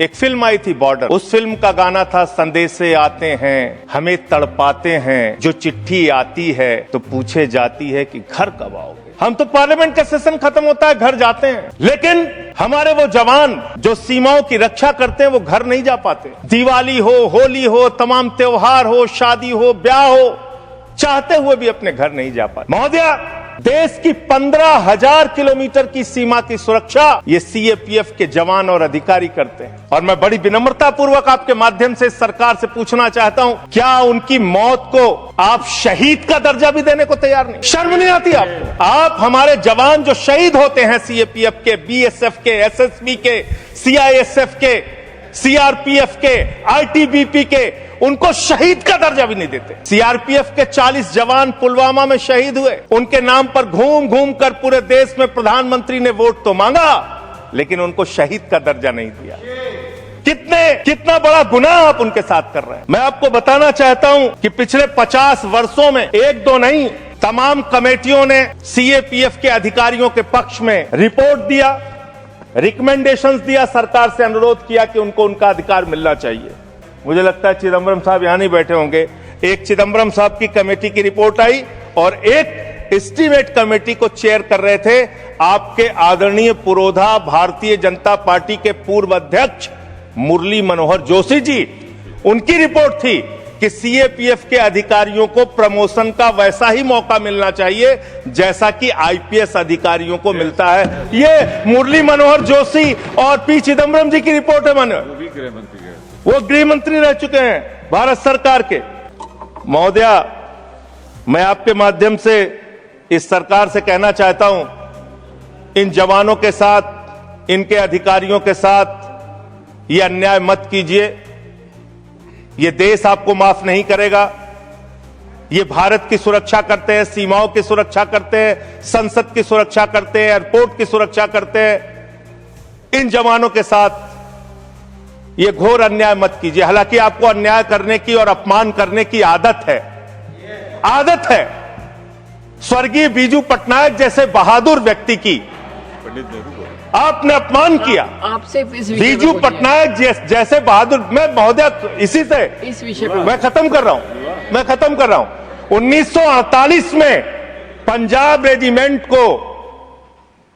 एक फिल्म आई थी बॉर्डर, उस फिल्म का गाना था संदेशे आते हैं हमें तड़पाते हैं, जो चिट्ठी आती है तो पूछे जाती है कि घर कब आओगे। हम तो पार्लियामेंट का सेशन खत्म होता है घर जाते हैं, लेकिन हमारे वो जवान जो सीमाओं की रक्षा करते हैं वो घर नहीं जा पाते। दिवाली हो, होली हो, तमाम त्योहार हो, शादी हो, ब्याह हो, चाहते हुए भी अपने घर नहीं जा पाते। महोदया, देश की 15,000 किलोमीटर की सीमा की सुरक्षा ये सीएपीएफ के जवान और अधिकारी करते हैं। और मैं बड़ी विनम्रता पूर्वक आपके माध्यम से सरकार से पूछना चाहता हूं, क्या उनकी मौत को आप शहीद का दर्जा भी देने को तैयार नहीं? शर्म नहीं आती आपको? आप हमारे जवान जो शहीद होते हैं सीएपीएफ के, बीएसएफ के, एसएसबी के, सीआईएसएफ के, सीआरपीएफ के, आईटीबीपी के, उनको शहीद का दर्जा भी नहीं देते। सीआरपीएफ के 40 जवान पुलवामा में शहीद हुए, उनके नाम पर घूम घूम कर पूरे देश में प्रधानमंत्री ने वोट तो मांगा, लेकिन उनको शहीद का दर्जा नहीं दिया। कितना बड़ा गुनाह आप उनके साथ कर रहे हैं। मैं आपको बताना चाहता हूं कि पिछले 50 वर्षों में एक दो नहीं, तमाम कमेटियों ने सीएपीएफ के अधिकारियों के पक्ष में रिपोर्ट दिया, रिकमेंडेशंस दिया, सरकार से अनुरोध किया कि उनको उनका अधिकार मिलना चाहिए। मुझे लगता है चिदम्बरम साहब यहां नहीं बैठे होंगे। एक चिदम्बरम साहब की कमेटी की रिपोर्ट आई और एक एस्टीमेट कमेटी को चेयर कर रहे थे आपके आदरणीय पुरोधा भारतीय जनता पार्टी के पूर्व अध्यक्ष मुरली मनोहर जोशी जी। उनकी रिपोर्ट थी कि सीएपीएफ के अधिकारियों को प्रमोशन का वैसा ही मौका मिलना चाहिए जैसा कि आईपीएस अधिकारियों को मिलता है। ये मुरली मनोहर जोशी और पी चिदम्बरम जी की रिपोर्ट है। वो गृह मंत्री रह चुके हैं भारत सरकार के। महोदया, मैं आपके माध्यम से इस सरकार से कहना चाहता हूं, इन जवानों के साथ, इनके अधिकारियों के साथ ये अन्याय मत कीजिए। ये देश आपको माफ नहीं करेगा। ये भारत की सुरक्षा करते हैं, सीमाओं की सुरक्षा करते हैं, संसद की सुरक्षा करते हैं, एयरपोर्ट की सुरक्षा करते हैं। इन जवानों के साथ ये घोर अन्याय मत कीजिए। हालांकि आपको अन्याय करने की और अपमान करने की आदत है। स्वर्गीय बीजू पटनायक जैसे बहादुर व्यक्ति की आपने अपमान किया। आपसे बीजू पटनायक जैसे बहादुर, मैं महोदया इसी से इस विषय पर मैं खत्म कर रहा हूं। 1948 में पंजाब रेजिमेंट को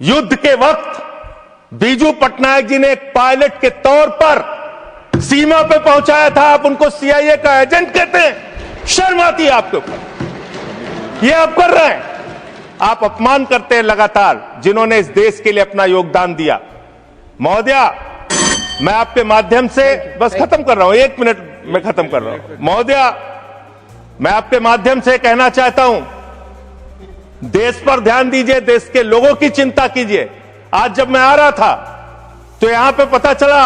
युद्ध के वक्त बीजू पटनायक जी ने एक पायलट के तौर पर सीमा पे पहुंचाया था। आप उनको सीआईए का एजेंट कहते हैं? शर्म आती है आपके ऊपर? ये आप कर रहे हैं। आप अपमान करते हैं लगातार जिन्होंने इस देश के लिए अपना योगदान दिया। महोदया, मैं आपके माध्यम से बस खत्म कर रहा हूं, 1 मिनट में खत्म कर रहा हूं। महोदया, मैं आपके माध्यम से कहना चाहता हूं, देश पर ध्यान दीजिए, देश के लोगों की चिंता कीजिए। आज जब मैं आ रहा था तो यहां पे पता चला,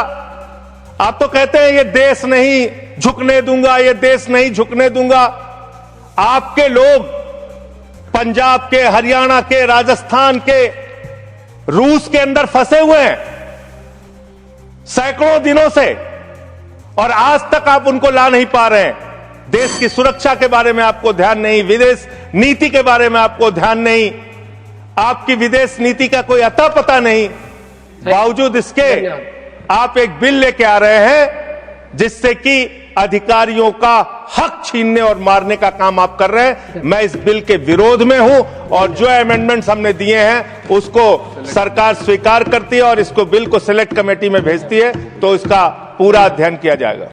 आप तो कहते हैं ये देश नहीं झुकने दूंगा, ये देश नहीं झुकने दूंगा। आपके लोग पंजाब के, हरियाणा के, राजस्थान के, रूस के अंदर फंसे हुए हैं सैकड़ों दिनों से, और आज तक आप उनको ला नहीं पा रहे हैं। देश की सुरक्षा के बारे में आपको ध्यान नहीं, विदेश नीति के बारे में आपको ध्यान नहीं, आपकी विदेश नीति का कोई अता पता नहीं। बावजूद इसके आप एक बिल लेके आ रहे हैं जिससे कि अधिकारियों का हक छीनने और मारने का काम आप कर रहे हैं। मैं इस बिल के विरोध में हूं और जो अमेंडमेंट्स हमने दिए हैं उसको सरकार स्वीकार करती है और इसको बिल को सिलेक्ट कमेटी में भेजती है, तो इसका पूरा अध्ययन किया जाएगा।